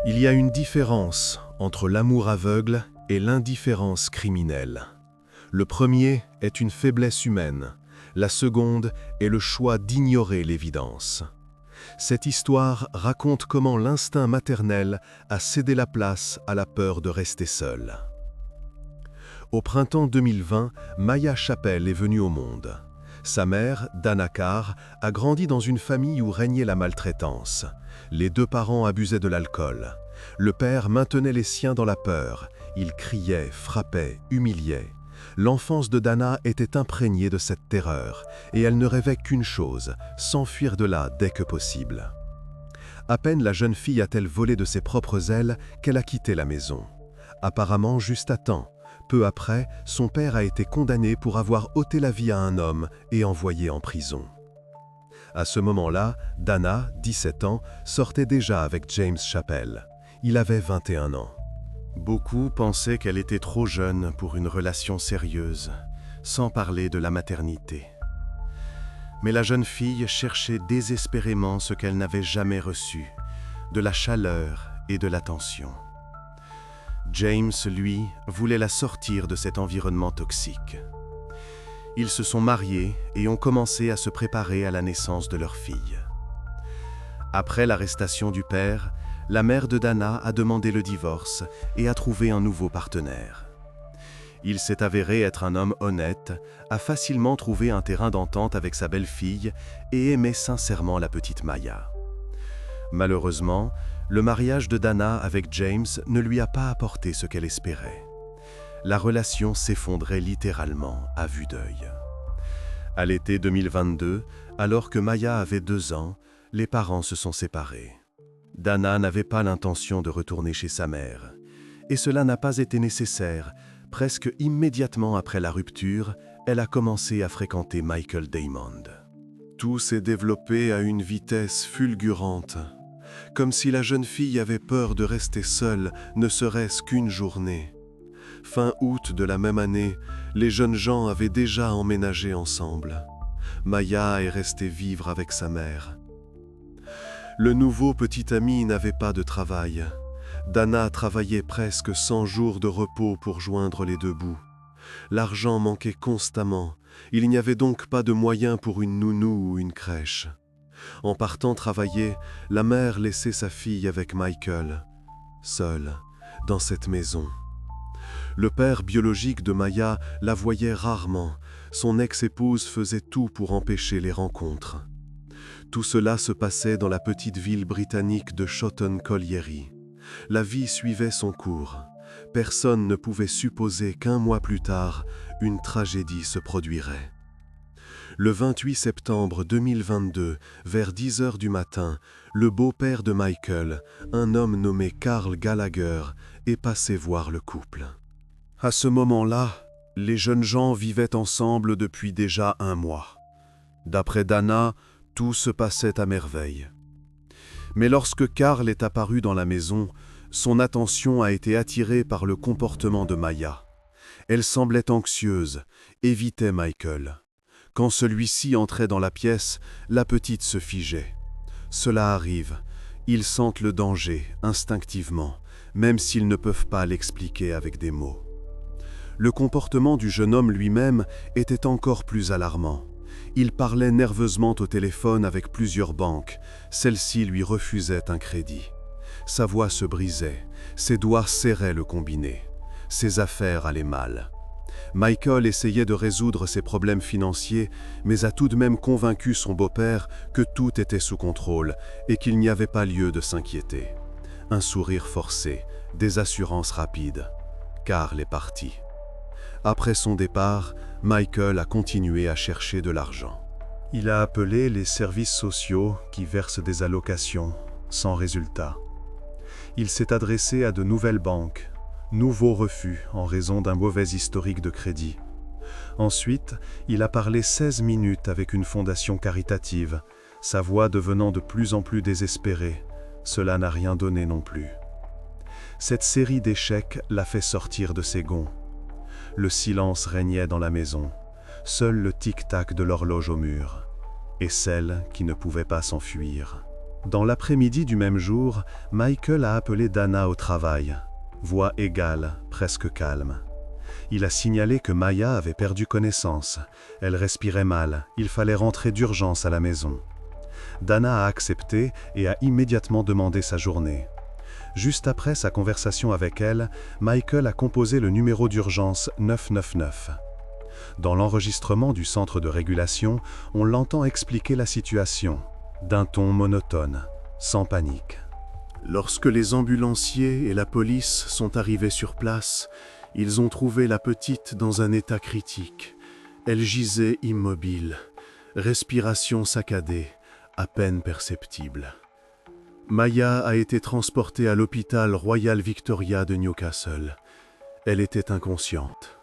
Il y a une différence entre l'amour aveugle et l'indifférence criminelle. Le premier est une faiblesse humaine, la seconde est le choix d'ignorer l'évidence. Cette histoire raconte comment l'instinct maternel a cédé la place à la peur de rester seule. Au printemps 2020, Maya Chappell est venue au monde. Sa mère, Dana Carr, a grandi dans une famille où régnait la maltraitance. Les deux parents abusaient de l'alcool. Le père maintenait les siens dans la peur. Il criait, frappait, humiliait. L'enfance de Dana était imprégnée de cette terreur, et elle ne rêvait qu'une chose, s'enfuir de là dès que possible. À peine la jeune fille a-t-elle volé de ses propres ailes qu'elle a quitté la maison. Apparemment juste à temps. Peu après, son père a été condamné pour avoir ôté la vie à un homme et envoyé en prison. À ce moment-là, Dana, 17 ans, sortait déjà avec James Chappell. Il avait 21 ans. Beaucoup pensaient qu'elle était trop jeune pour une relation sérieuse, sans parler de la maternité. Mais la jeune fille cherchait désespérément ce qu'elle n'avait jamais reçu, de la chaleur et de l'attention. James, lui, voulait la sortir de cet environnement toxique. Ils se sont mariés et ont commencé à se préparer à la naissance de leur fille. Après l'arrestation du père, la mère de Dana a demandé le divorce et a trouvé un nouveau partenaire. Il s'est avéré être un homme honnête, a facilement trouvé un terrain d'entente avec sa belle-fille et aimait sincèrement la petite Maya. Malheureusement, le mariage de Dana avec James ne lui a pas apporté ce qu'elle espérait. La relation s'effondrait littéralement à vue d'œil. À l'été 2022, alors que Maya avait 2 ans, les parents se sont séparés. Dana n'avait pas l'intention de retourner chez sa mère. Et cela n'a pas été nécessaire. Presque immédiatement après la rupture, elle a commencé à fréquenter Michael Damond. Tout s'est développé à une vitesse fulgurante, comme si la jeune fille avait peur de rester seule, ne serait-ce qu'une journée. Fin août de la même année, les jeunes gens avaient déjà emménagé ensemble. Maya est restée vivre avec sa mère. Le nouveau petit ami n'avait pas de travail. Dana travaillait presque 100 jours de repos pour joindre les deux bouts. L'argent manquait constamment. Il n'y avait donc pas de moyens pour une nounou ou une crèche. En partant travailler, la mère laissait sa fille avec Michael, seule, dans cette maison. Le père biologique de Maya la voyait rarement. Son ex-épouse faisait tout pour empêcher les rencontres. Tout cela se passait dans la petite ville britannique de Chawton Colliery. La vie suivait son cours. Personne ne pouvait supposer qu'1 mois plus tard, une tragédie se produirait. Le 28 septembre 2022, vers 10 heures du matin, le beau-père de Michael, un homme nommé Carl Gallagher, est passé voir le couple. À ce moment-là, les jeunes gens vivaient ensemble depuis déjà 1 mois. D'après Dana, tout se passait à merveille. Mais lorsque Carl est apparu dans la maison, son attention a été attirée par le comportement de Maya. Elle semblait anxieuse, évitait Michael. Quand celui-ci entrait dans la pièce, la petite se figeait. Cela arrive, ils sentent le danger instinctivement, même s'ils ne peuvent pas l'expliquer avec des mots. Le comportement du jeune homme lui-même était encore plus alarmant. Il parlait nerveusement au téléphone avec plusieurs banques. Celles-ci lui refusaient un crédit. Sa voix se brisait, ses doigts serraient le combiné. Ses affaires allaient mal. Michael essayait de résoudre ses problèmes financiers, mais a tout de même convaincu son beau-père que tout était sous contrôle et qu'il n'y avait pas lieu de s'inquiéter. Un sourire forcé, des assurances rapides. Carl est parti. Après son départ, Michael a continué à chercher de l'argent. Il a appelé les services sociaux qui versent des allocations, sans résultat. Il s'est adressé à de nouvelles banques. Nouveau refus en raison d'un mauvais historique de crédit. Ensuite, il a parlé 16 minutes avec une fondation caritative, sa voix devenant de plus en plus désespérée. Cela n'a rien donné non plus. Cette série d'échecs l'a fait sortir de ses gonds. Le silence régnait dans la maison, seul le tic-tac de l'horloge au mur, et celle qui ne pouvait pas s'enfuir. Dans l'après-midi du même jour, Michael a appelé Dana au travail. Voix égale, presque calme. Il a signalé que Maya avait perdu connaissance. Elle respirait mal, il fallait rentrer d'urgence à la maison. Dana a accepté et a immédiatement demandé sa journée. Juste après sa conversation avec elle, Michael a composé le numéro d'urgence 999. Dans l'enregistrement du centre de régulation, on l'entend expliquer la situation, d'un ton monotone, sans panique. Lorsque les ambulanciers et la police sont arrivés sur place, ils ont trouvé la petite dans un état critique. Elle gisait immobile, respiration saccadée, à peine perceptible. Maya a été transportée à l'hôpital Royal Victoria de Newcastle. Elle était inconsciente.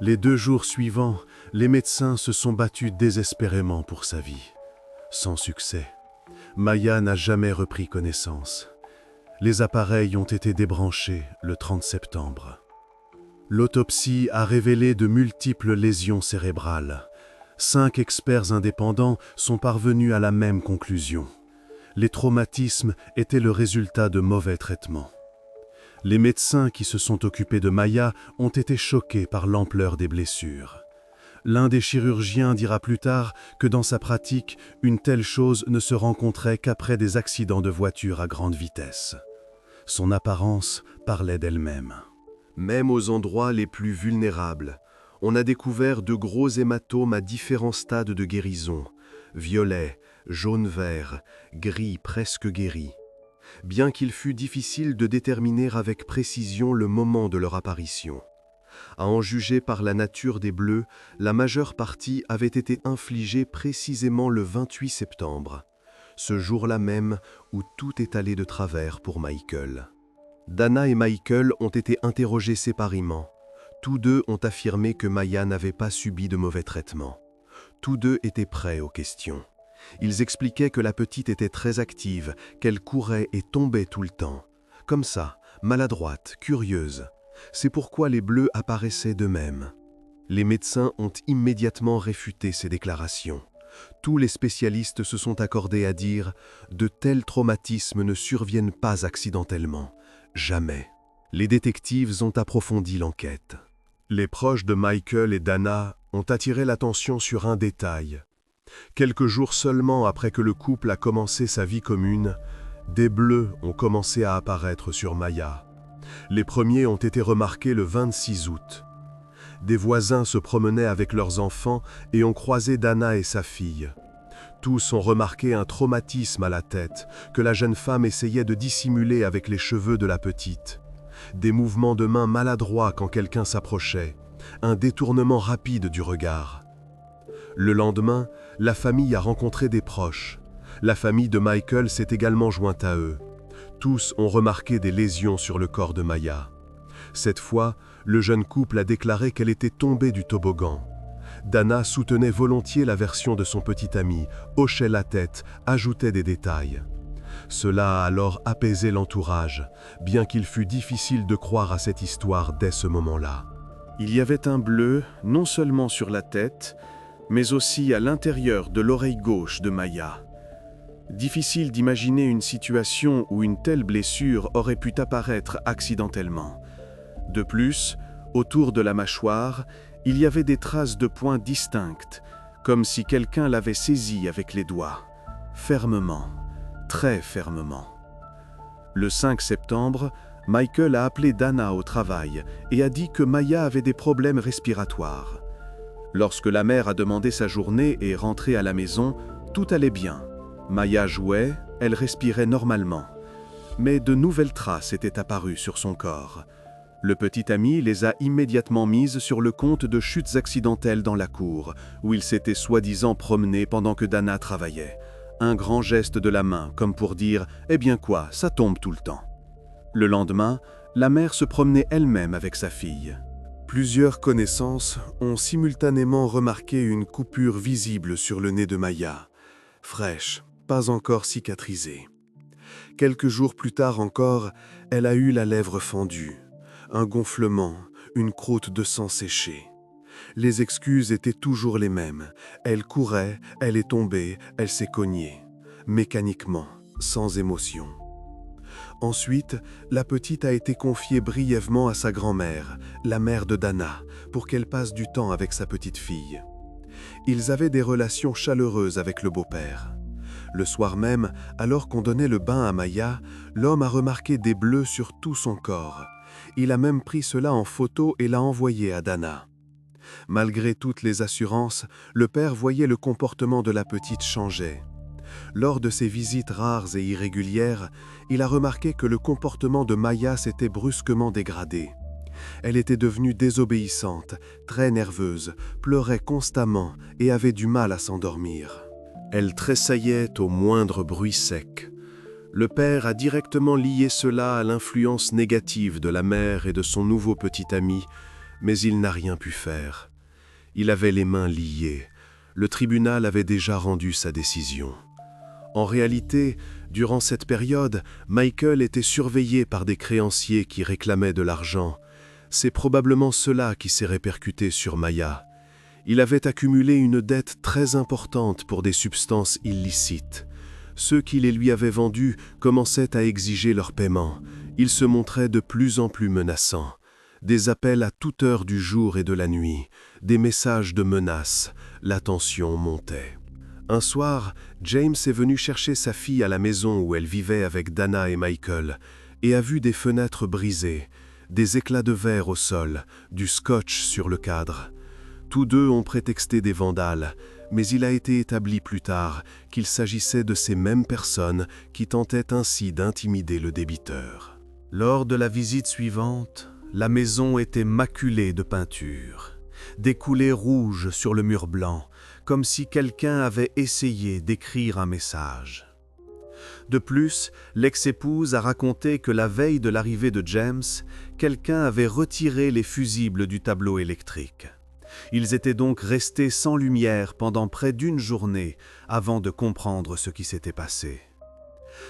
Les 2 jours suivants, les médecins se sont battus désespérément pour sa vie. Sans succès. Maya n'a jamais repris connaissance. Les appareils ont été débranchés le 30 septembre. L'autopsie a révélé de multiples lésions cérébrales. 5 experts indépendants sont parvenus à la même conclusion. Les traumatismes étaient le résultat de mauvais traitements. Les médecins qui se sont occupés de Maya ont été choqués par l'ampleur des blessures. L'un des chirurgiens dira plus tard que dans sa pratique, une telle chose ne se rencontrait qu'après des accidents de voiture à grande vitesse. Son apparence parlait d'elle-même. Même aux endroits les plus vulnérables, on a découvert de gros hématomes à différents stades de guérison, violet, jaune-vert, gris presque guéris. Bien qu'il fût difficile de déterminer avec précision le moment de leur apparition. À en juger par la nature des bleus, la majeure partie avait été infligée précisément le 28 septembre, ce jour-là même où tout est allé de travers pour Michael. Dana et Michael ont été interrogés séparément. Tous deux ont affirmé que Maya n'avait pas subi de mauvais traitements. Tous deux étaient prêts aux questions. Ils expliquaient que la petite était très active, qu'elle courait et tombait tout le temps. Comme ça, maladroite, curieuse. C'est pourquoi les bleus apparaissaient d'eux-mêmes. Les médecins ont immédiatement réfuté ces déclarations. Tous les spécialistes se sont accordés à dire « de tels traumatismes ne surviennent pas accidentellement, jamais ». Les détectives ont approfondi l'enquête. Les proches de Michael et Dana ont attiré l'attention sur un détail. Quelques jours seulement après que le couple a commencé sa vie commune, des bleus ont commencé à apparaître sur Maya. Les premiers ont été remarqués le 26 août. Des voisins se promenaient avec leurs enfants et ont croisé Dana et sa fille. Tous ont remarqué un traumatisme à la tête que la jeune femme essayait de dissimuler avec les cheveux de la petite. Des mouvements de main maladroits quand quelqu'un s'approchait, un détournement rapide du regard. Le lendemain, la famille a rencontré des proches. La famille de Michael s'est également jointe à eux. Tous ont remarqué des lésions sur le corps de Maya. Cette fois, le jeune couple a déclaré qu'elle était tombée du toboggan. Dana soutenait volontiers la version de son petit ami, hochait la tête, ajoutait des détails. Cela a alors apaisé l'entourage, bien qu'il fût difficile de croire à cette histoire dès ce moment-là. Il y avait un bleu, non seulement sur la tête, mais aussi à l'intérieur de l'oreille gauche de Maya. Difficile d'imaginer une situation où une telle blessure aurait pu apparaître accidentellement. De plus, autour de la mâchoire, il y avait des traces de points distinctes, comme si quelqu'un l'avait saisie avec les doigts, fermement, très fermement. Le 5 septembre, Michael a appelé Dana au travail et a dit que Maya avait des problèmes respiratoires. Lorsque la mère a demandé sa journée et est rentrée à la maison, tout allait bien. Maya jouait, elle respirait normalement. Mais de nouvelles traces étaient apparues sur son corps. Le petit ami les a immédiatement mises sur le compte de chutes accidentelles dans la cour, où il s'était soi-disant promené pendant que Dana travaillait. Un grand geste de la main, comme pour dire « Eh bien quoi, ça tombe tout le temps ». Le lendemain, la mère se promenait elle-même avec sa fille. Plusieurs connaissances ont simultanément remarqué une coupure visible sur le nez de Maya, fraîche, pas encore cicatrisée. Quelques jours plus tard encore, elle a eu la lèvre fendue, un gonflement, une croûte de sang séché. Les excuses étaient toujours les mêmes. Elle courait, elle est tombée, elle s'est cognée. Mécaniquement, sans émotion. Ensuite, la petite a été confiée brièvement à sa grand-mère, la mère de Dana, pour qu'elle passe du temps avec sa petite fille. Ils avaient des relations chaleureuses avec le beau-père. Le soir même, alors qu'on donnait le bain à Maya, l'homme a remarqué des bleus sur tout son corps. Il a même pris cela en photo et l'a envoyé à Dana. Malgré toutes les assurances, le père voyait le comportement de la petite changer. Lors de ses visites rares et irrégulières, il a remarqué que le comportement de Maya s'était brusquement dégradé. Elle était devenue désobéissante, très nerveuse, pleurait constamment et avait du mal à s'endormir. Elle tressaillait au moindre bruit sec. Le père a directement lié cela à l'influence négative de la mère et de son nouveau petit ami, mais il n'a rien pu faire. Il avait les mains liées. Le tribunal avait déjà rendu sa décision. En réalité, durant cette période, Michael était surveillé par des créanciers qui réclamaient de l'argent. C'est probablement cela qui s'est répercuté sur Maya. Il avait accumulé une dette très importante pour des substances illicites. Ceux qui les lui avaient vendues commençaient à exiger leur paiement. Ils se montraient de plus en plus menaçants. Des appels à toute heure du jour et de la nuit, des messages de menaces, la tension montait. Un soir, James est venu chercher sa fille à la maison où elle vivait avec Dana et Michael et a vu des fenêtres brisées, des éclats de verre au sol, du scotch sur le cadre. Tous deux ont prétexté des vandales, mais il a été établi plus tard qu'il s'agissait de ces mêmes personnes qui tentaient ainsi d'intimider le débiteur. Lors de la visite suivante, la maison était maculée de peinture, des coulées rouges sur le mur blanc, comme si quelqu'un avait essayé d'écrire un message. De plus, l'ex-épouse a raconté que la veille de l'arrivée de James, quelqu'un avait retiré les fusibles du tableau électrique. Ils étaient donc restés sans lumière pendant près d'une journée avant de comprendre ce qui s'était passé.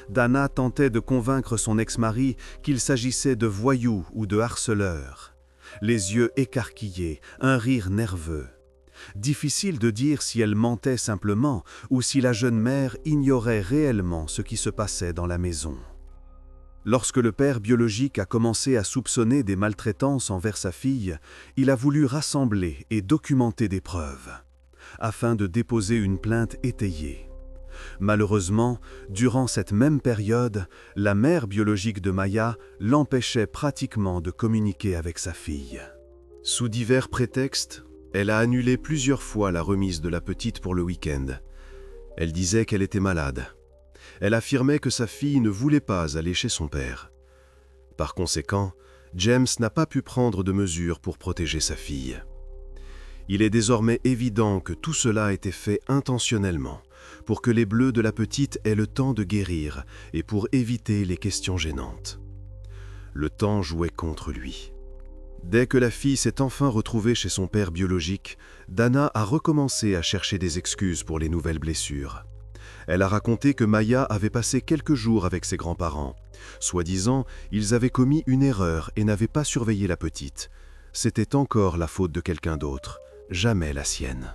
Dana tentait de convaincre son ex-mari qu'il s'agissait de voyous ou de harceleurs. Les yeux écarquillés, un rire nerveux. Difficile de dire si elle mentait simplement ou si la jeune mère ignorait réellement ce qui se passait dans la maison. Lorsque le père biologique a commencé à soupçonner des maltraitances envers sa fille, il a voulu rassembler et documenter des preuves, afin de déposer une plainte étayée. Malheureusement, durant cette même période, la mère biologique de Maya l'empêchait pratiquement de communiquer avec sa fille. Sous divers prétextes, elle a annulé plusieurs fois la remise de la petite pour le week-end. Elle disait qu'elle était malade. Elle affirmait que sa fille ne voulait pas aller chez son père. Par conséquent, James n'a pas pu prendre de mesures pour protéger sa fille. Il est désormais évident que tout cela a été fait intentionnellement, pour que les bleus de la petite aient le temps de guérir et pour éviter les questions gênantes. Le temps jouait contre lui. Dès que la fille s'est enfin retrouvée chez son père biologique, Dana a recommencé à chercher des excuses pour les nouvelles blessures. Elle a raconté que Maya avait passé quelques jours avec ses grands-parents. Soi-disant, ils avaient commis une erreur et n'avaient pas surveillé la petite. C'était encore la faute de quelqu'un d'autre, jamais la sienne.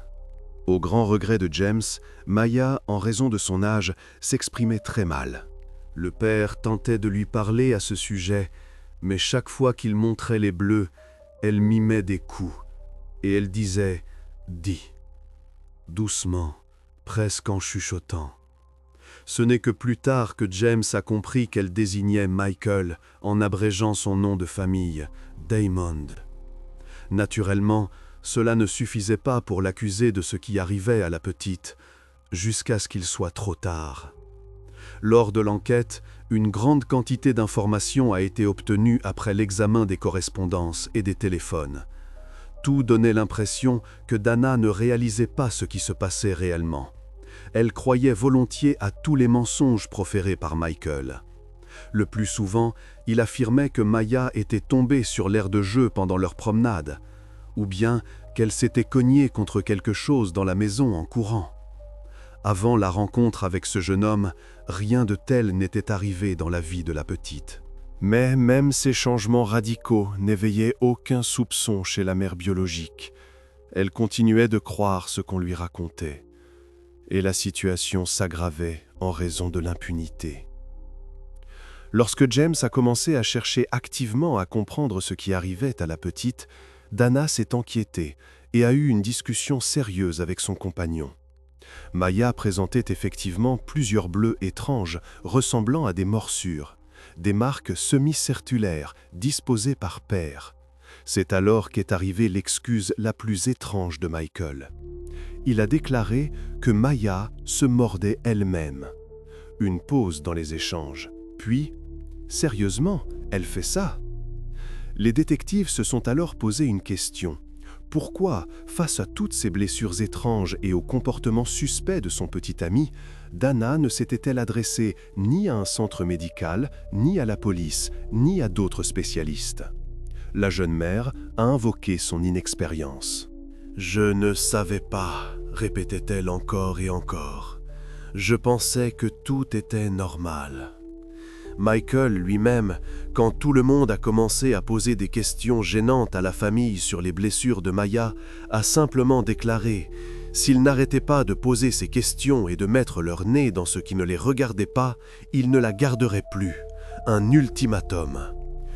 Au grand regret de James, Maya, en raison de son âge, s'exprimait très mal. Le père tentait de lui parler à ce sujet, mais chaque fois qu'il montrait les bleus, elle mimait des coups, et elle disait « dis », doucement, presque en chuchotant. Ce n'est que plus tard que James a compris qu'elle désignait Michael en abrégeant son nom de famille, Damon. Naturellement, cela ne suffisait pas pour l'accuser de ce qui arrivait à la petite, jusqu'à ce qu'il soit trop tard. Lors de l'enquête, une grande quantité d'informations a été obtenue après l'examen des correspondances et des téléphones. Tout donnait l'impression que Dana ne réalisait pas ce qui se passait réellement. Elle croyait volontiers à tous les mensonges proférés par Michael. Le plus souvent, il affirmait que Maya était tombée sur l'aire de jeu pendant leur promenade, ou bien qu'elle s'était cognée contre quelque chose dans la maison en courant. Avant la rencontre avec ce jeune homme, rien de tel n'était arrivé dans la vie de la petite. Mais même ces changements radicaux n'éveillaient aucun soupçon chez la mère biologique. Elle continuait de croire ce qu'on lui racontait. Et la situation s'aggravait en raison de l'impunité. Lorsque James a commencé à chercher activement à comprendre ce qui arrivait à la petite, Dana s'est inquiétée et a eu une discussion sérieuse avec son compagnon. Maya présentait effectivement plusieurs bleus étranges ressemblant à des morsures, des marques semi-circulaires disposées par paires. C'est alors qu'est arrivée l'excuse la plus étrange de Michael. Il a déclaré que Maya se mordait elle-même. Une pause dans les échanges. Puis, sérieusement, elle fait ça? Les détectives se sont alors posé une question. Pourquoi, face à toutes ces blessures étranges et au comportement suspect de son petit ami, Dana ne s'était-elle adressée ni à un centre médical, ni à la police, ni à d'autres spécialistes? La jeune mère a invoqué son inexpérience. « Je ne savais pas », répétait-elle encore et encore. « Je pensais que tout était normal. » Michael lui-même, quand tout le monde a commencé à poser des questions gênantes à la famille sur les blessures de Maya, a simplement déclaré « S'ils n'arrêtaient pas de poser ces questions et de mettre leur nez dans ce qui ne les regardait pas, ils ne la garderaient plus. » Un ultimatum.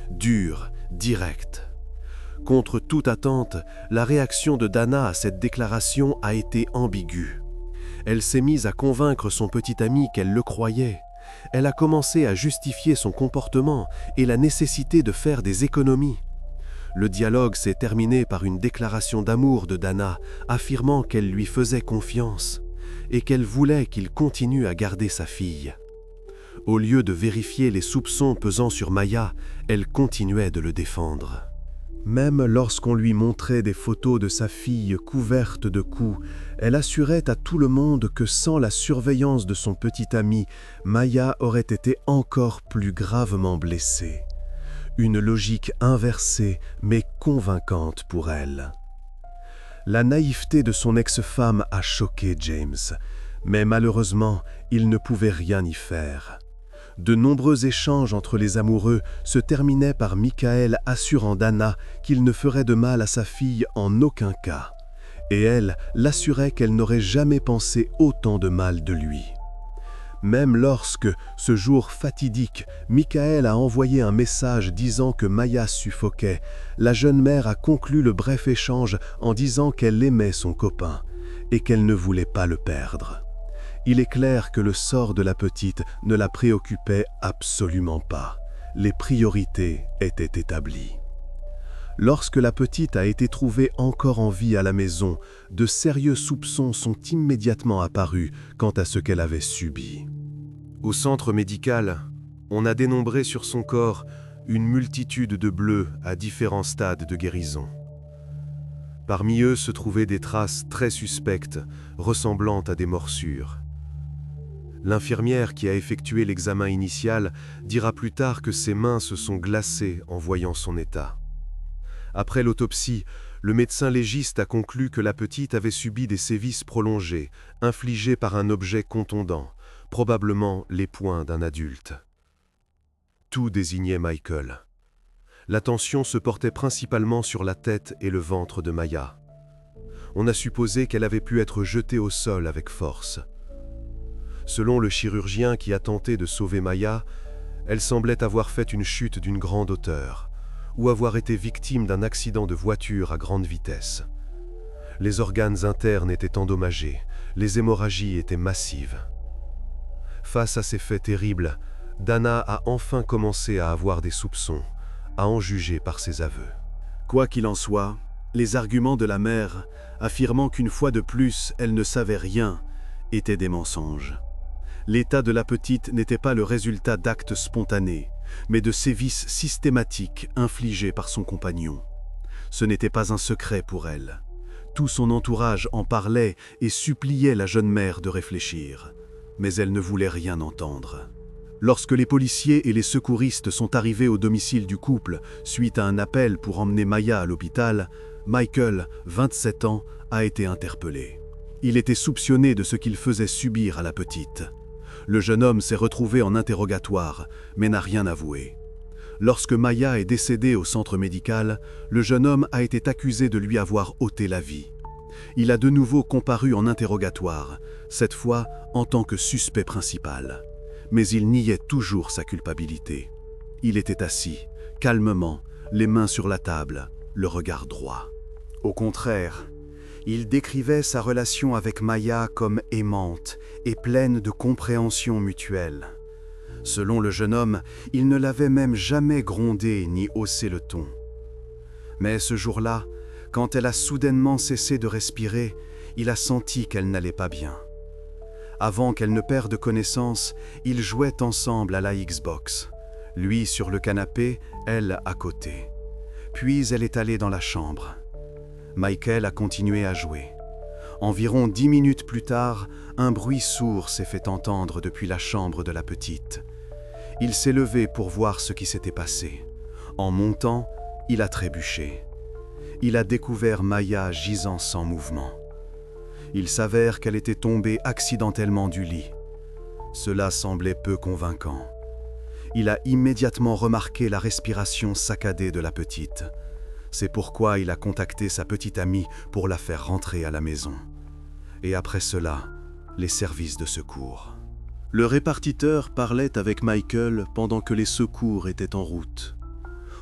Dur, direct. Contre toute attente, la réaction de Dana à cette déclaration a été ambiguë. Elle s'est mise à convaincre son petit ami qu'elle le croyait. Elle a commencé à justifier son comportement et la nécessité de faire des économies. Le dialogue s'est terminé par une déclaration d'amour de Dana, affirmant qu'elle lui faisait confiance et qu'elle voulait qu'il continue à garder sa fille. Au lieu de vérifier les soupçons pesant sur Maya, elle continuait de le défendre. Même lorsqu'on lui montrait des photos de sa fille couverte de coups, elle assurait à tout le monde que sans la surveillance de son petit ami, Maya aurait été encore plus gravement blessée. Une logique inversée mais convaincante pour elle. La naïveté de son ex-femme a choqué James, mais malheureusement, il ne pouvait rien y faire. De nombreux échanges entre les amoureux se terminaient par Michael assurant Dana qu'il ne ferait de mal à sa fille en aucun cas, et elle l'assurait qu'elle n'aurait jamais pensé autant de mal de lui. Même lorsque, ce jour fatidique, Michael a envoyé un message disant que Maya suffoquait, la jeune mère a conclu le bref échange en disant qu'elle aimait son copain et qu'elle ne voulait pas le perdre. Il est clair que le sort de la petite ne la préoccupait absolument pas. Les priorités étaient établies. Lorsque la petite a été trouvée encore en vie à la maison, de sérieux soupçons sont immédiatement apparus quant à ce qu'elle avait subi. Au centre médical, on a dénombré sur son corps une multitude de bleus à différents stades de guérison. Parmi eux se trouvaient des traces très suspectes, ressemblant à des morsures. L'infirmière qui a effectué l'examen initial dira plus tard que ses mains se sont glacées en voyant son état. Après l'autopsie, le médecin légiste a conclu que la petite avait subi des sévices prolongés, infligés par un objet contondant, probablement les poings d'un adulte. Tout désignait Michael. L'attention se portait principalement sur la tête et le ventre de Maya. On a supposé qu'elle avait pu être jetée au sol avec force. Selon le chirurgien qui a tenté de sauver Maya, elle semblait avoir fait une chute d'une grande hauteur ou avoir été victime d'un accident de voiture à grande vitesse. Les organes internes étaient endommagés, les hémorragies étaient massives. Face à ces faits terribles, Dana a enfin commencé à avoir des soupçons, à en juger par ses aveux. Quoi qu'il en soit, les arguments de la mère, affirmant qu'une fois de plus elle ne savait rien, étaient des mensonges. L'état de la petite n'était pas le résultat d'actes spontanés, mais de sévices systématiques infligés par son compagnon. Ce n'était pas un secret pour elle. Tout son entourage en parlait et suppliait la jeune mère de réfléchir, mais elle ne voulait rien entendre. Lorsque les policiers et les secouristes sont arrivés au domicile du couple suite à un appel pour emmener Maya à l'hôpital, Michael, 27 ans, a été interpellé. Il était soupçonné de ce qu'il faisait subir à la petite. Le jeune homme s'est retrouvé en interrogatoire, mais n'a rien avoué. Lorsque Maya est décédée au centre médical, le jeune homme a été accusé de lui avoir ôté la vie. Il a de nouveau comparu en interrogatoire, cette fois en tant que suspect principal. Mais il niait toujours sa culpabilité. Il était assis, calmement, les mains sur la table, le regard droit. Au contraire, il décrivait sa relation avec Maya comme aimante et pleine de compréhension mutuelle. Selon le jeune homme, il ne l'avait même jamais grondée ni haussé le ton. Mais ce jour-là, quand elle a soudainement cessé de respirer, il a senti qu'elle n'allait pas bien. Avant qu'elle ne perde connaissance, ils jouaient ensemble à la Xbox. Lui sur le canapé, elle à côté. Puis elle est allée dans la chambre. Michael a continué à jouer. Environ 10 minutes plus tard, un bruit sourd s'est fait entendre depuis la chambre de la petite. Il s'est levé pour voir ce qui s'était passé. En montant, il a trébuché. Il a découvert Maya gisant sans mouvement. Il s'avère qu'elle était tombée accidentellement du lit. Cela semblait peu convaincant. Il a immédiatement remarqué la respiration saccadée de la petite. C'est pourquoi il a contacté sa petite amie pour la faire rentrer à la maison. Et après cela, les services de secours. Le répartiteur parlait avec Michael pendant que les secours étaient en route.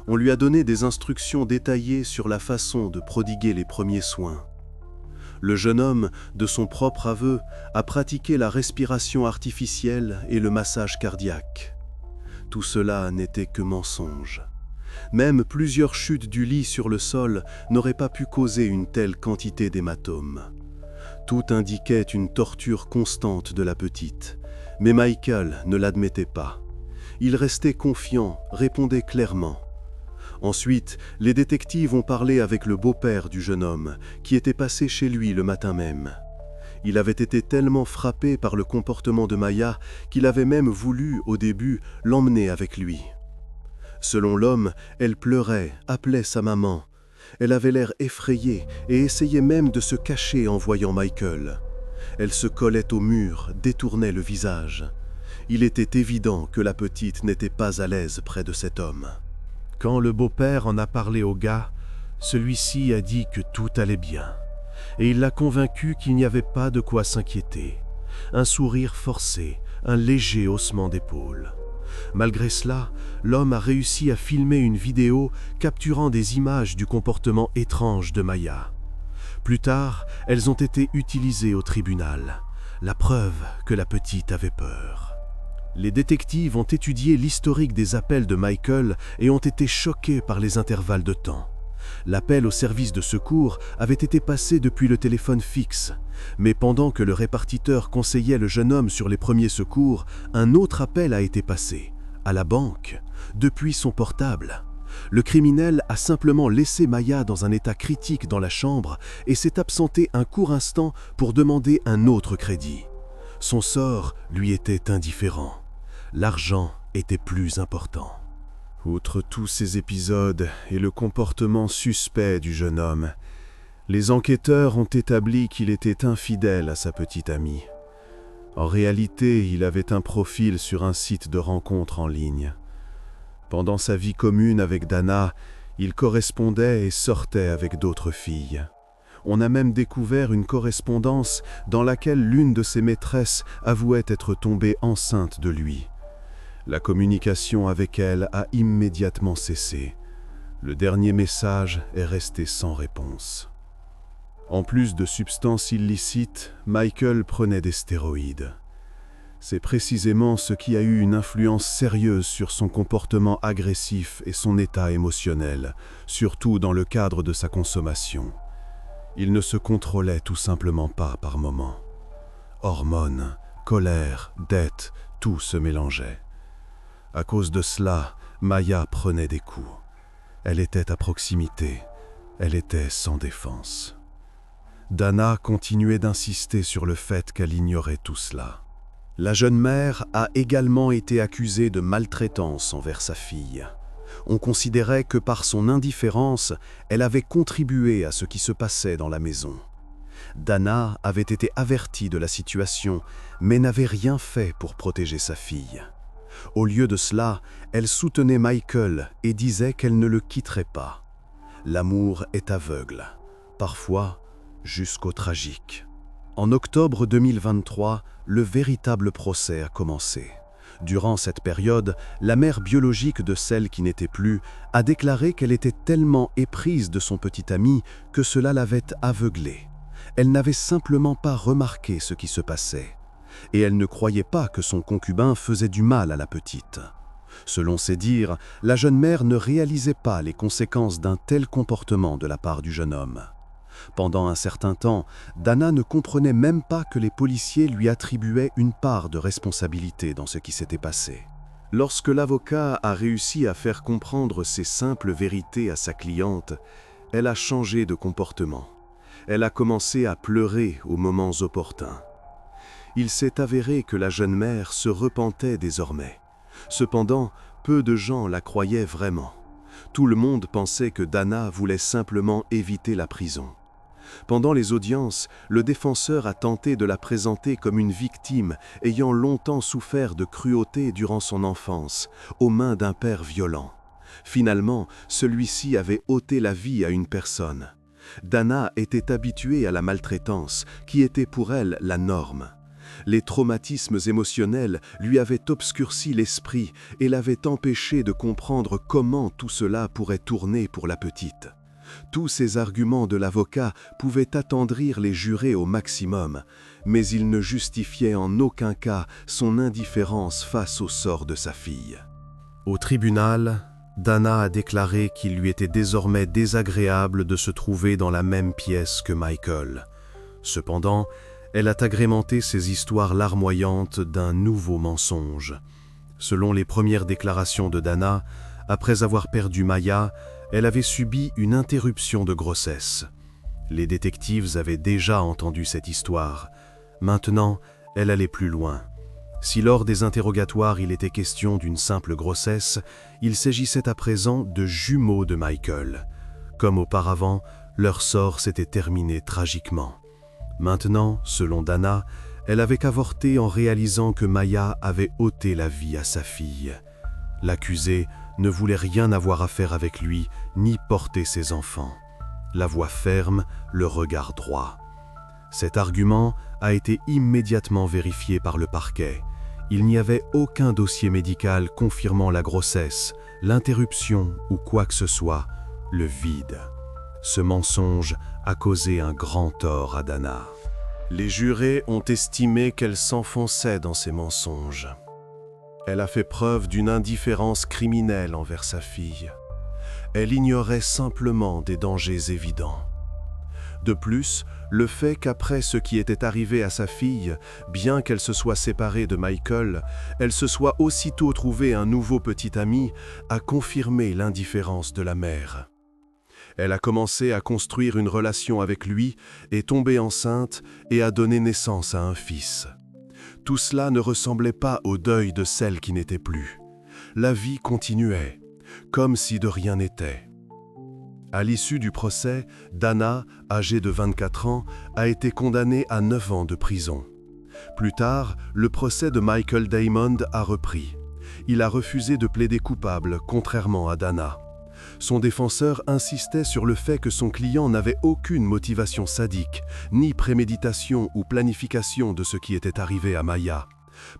On lui a donné des instructions détaillées sur la façon de prodiguer les premiers soins. Le jeune homme, de son propre aveu, a pratiqué la respiration artificielle et le massage cardiaque. Tout cela n'était que mensonge. Même plusieurs chutes du lit sur le sol n'auraient pas pu causer une telle quantité d'hématomes. Tout indiquait une torture constante de la petite, mais Michael ne l'admettait pas. Il restait confiant, répondait clairement. Ensuite, les détectives ont parlé avec le beau-père du jeune homme, qui était passé chez lui le matin même. Il avait été tellement frappé par le comportement de Maya qu'il avait même voulu, au début, l'emmener avec lui. Selon l'homme, elle pleurait, appelait sa maman. Elle avait l'air effrayée et essayait même de se cacher en voyant Michael. Elle se collait au mur, détournait le visage. Il était évident que la petite n'était pas à l'aise près de cet homme. Quand le beau-père en a parlé au gars, celui-ci a dit que tout allait bien. Et il l'a convaincu qu'il n'y avait pas de quoi s'inquiéter. Un sourire forcé, un léger haussement d'épaule. Malgré cela, l'homme a réussi à filmer une vidéo capturant des images du comportement étrange de Maya. Plus tard, elles ont été utilisées au tribunal, la preuve que la petite avait peur. Les détectives ont étudié l'historique des appels de Michael et ont été choqués par les intervalles de temps. L'appel au service de secours avait été passé depuis le téléphone fixe, mais pendant que le répartiteur conseillait le jeune homme sur les premiers secours, un autre appel a été passé, à la banque, depuis son portable. Le criminel a simplement laissé Maya dans un état critique dans la chambre et s'est absenté un court instant pour demander un autre crédit. Son sort lui était indifférent. L'argent était plus important. Outre tous ces épisodes et le comportement suspect du jeune homme, les enquêteurs ont établi qu'il était infidèle à sa petite amie. En réalité, il avait un profil sur un site de rencontre en ligne. Pendant sa vie commune avec Dana, il correspondait et sortait avec d'autres filles. On a même découvert une correspondance dans laquelle l'une de ses maîtresses avouait être tombée enceinte de lui. La communication avec elle a immédiatement cessé. Le dernier message est resté sans réponse. En plus de substances illicites, Michael prenait des stéroïdes. C'est précisément ce qui a eu une influence sérieuse sur son comportement agressif et son état émotionnel, surtout dans le cadre de sa consommation. Il ne se contrôlait tout simplement pas par moments. Hormones, colère, dette, tout se mélangeait. À cause de cela, Maya prenait des coups. Elle était à proximité, elle était sans défense. Dana continuait d'insister sur le fait qu'elle ignorait tout cela. La jeune mère a également été accusée de maltraitance envers sa fille. On considérait que par son indifférence, elle avait contribué à ce qui se passait dans la maison. Dana avait été avertie de la situation, mais n'avait rien fait pour protéger sa fille. Au lieu de cela, elle soutenait Michael et disait qu'elle ne le quitterait pas. L'amour est aveugle, parfois jusqu'au tragique. En octobre 2023, le véritable procès a commencé. Durant cette période, la mère biologique de celle qui n'était plus a déclaré qu'elle était tellement éprise de son petit ami que cela l'avait aveuglée. Elle n'avait simplement pas remarqué ce qui se passait. Et elle ne croyait pas que son concubin faisait du mal à la petite. Selon ses dires, la jeune mère ne réalisait pas les conséquences d'un tel comportement de la part du jeune homme. Pendant un certain temps, Dana ne comprenait même pas que les policiers lui attribuaient une part de responsabilité dans ce qui s'était passé. Lorsque l'avocat a réussi à faire comprendre ces simples vérités à sa cliente, elle a changé de comportement. Elle a commencé à pleurer aux moments opportuns. Il s'est avéré que la jeune mère se repentait désormais. Cependant, peu de gens la croyaient vraiment. Tout le monde pensait que Dana voulait simplement éviter la prison. Pendant les audiences, le défenseur a tenté de la présenter comme une victime ayant longtemps souffert de cruauté durant son enfance, aux mains d'un père violent. Finalement, celui-ci avait ôté la vie à une personne. Dana était habituée à la maltraitance, qui était pour elle la norme. Les traumatismes émotionnels lui avaient obscurci l'esprit et l'avaient empêché de comprendre comment tout cela pourrait tourner pour la petite. Tous ces arguments de l'avocat pouvaient attendrir les jurés au maximum, mais ils ne justifiaient en aucun cas son indifférence face au sort de sa fille. Au tribunal, Dana a déclaré qu'il lui était désormais désagréable de se trouver dans la même pièce que Michael. Cependant, elle a agrémenté ses histoires larmoyantes d'un nouveau mensonge. Selon les premières déclarations de Dana, après avoir perdu Maya, elle avait subi une interruption de grossesse. Les détectives avaient déjà entendu cette histoire. Maintenant, elle allait plus loin. Si lors des interrogatoires il était question d'une simple grossesse, il s'agissait à présent de jumeaux de Michael. Comme auparavant, leur sort s'était terminé tragiquement. Maintenant, selon Dana, elle avait avorté en réalisant que Maya avait ôté la vie à sa fille. L'accusé ne voulait rien avoir à faire avec lui, ni porter ses enfants. La voix ferme, le regard droit. Cet argument a été immédiatement vérifié par le parquet. Il n'y avait aucun dossier médical confirmant la grossesse, l'interruption ou quoi que ce soit, le vide. Ce mensonge a causé un grand tort à Dana. Les jurés ont estimé qu'elle s'enfonçait dans ces mensonges. Elle a fait preuve d'une indifférence criminelle envers sa fille. Elle ignorait simplement des dangers évidents. De plus, le fait qu'après ce qui était arrivé à sa fille, bien qu'elle se soit séparée de Michael, elle se soit aussitôt trouvée un nouveau petit ami, a confirmé l'indifférence de la mère. Elle a commencé à construire une relation avec lui, est tombée enceinte et a donné naissance à un fils. Tout cela ne ressemblait pas au deuil de celle qui n'était plus. La vie continuait, comme si de rien n'était. À l'issue du procès, Dana, âgée de 24 ans, a été condamnée à 9 ans de prison. Plus tard, le procès de Michael Damond a repris. Il a refusé de plaider coupable, contrairement à Dana. Son défenseur insistait sur le fait que son client n'avait aucune motivation sadique, ni préméditation ou planification de ce qui était arrivé à Maya.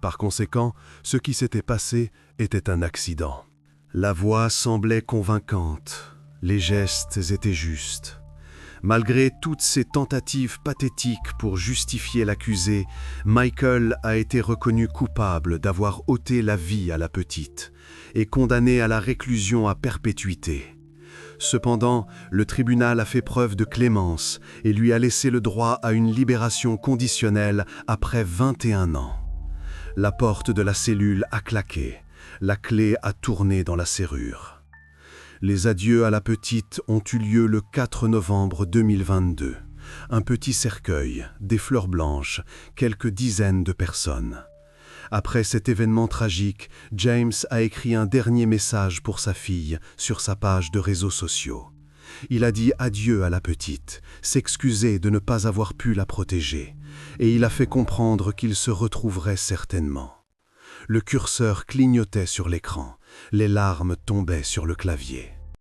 Par conséquent, ce qui s'était passé était un accident. La voix semblait convaincante, les gestes étaient justes. Malgré toutes ces tentatives pathétiques pour justifier l'accusé, Michael a été reconnu coupable d'avoir ôté la vie à la petite et condamné à la réclusion à perpétuité. Cependant, le tribunal a fait preuve de clémence et lui a laissé le droit à une libération conditionnelle après 21 ans. La porte de la cellule a claqué, la clé a tourné dans la serrure. Les adieux à la petite ont eu lieu le 4 novembre 2022. Un petit cercueil, des fleurs blanches, quelques dizaines de personnes. Après cet événement tragique, James a écrit un dernier message pour sa fille sur sa page de réseaux sociaux. Il a dit adieu à la petite, s'excuser de ne pas avoir pu la protéger, et il a fait comprendre qu'il se retrouverait certainement. Le curseur clignotait sur l'écran, les larmes tombaient sur le clavier.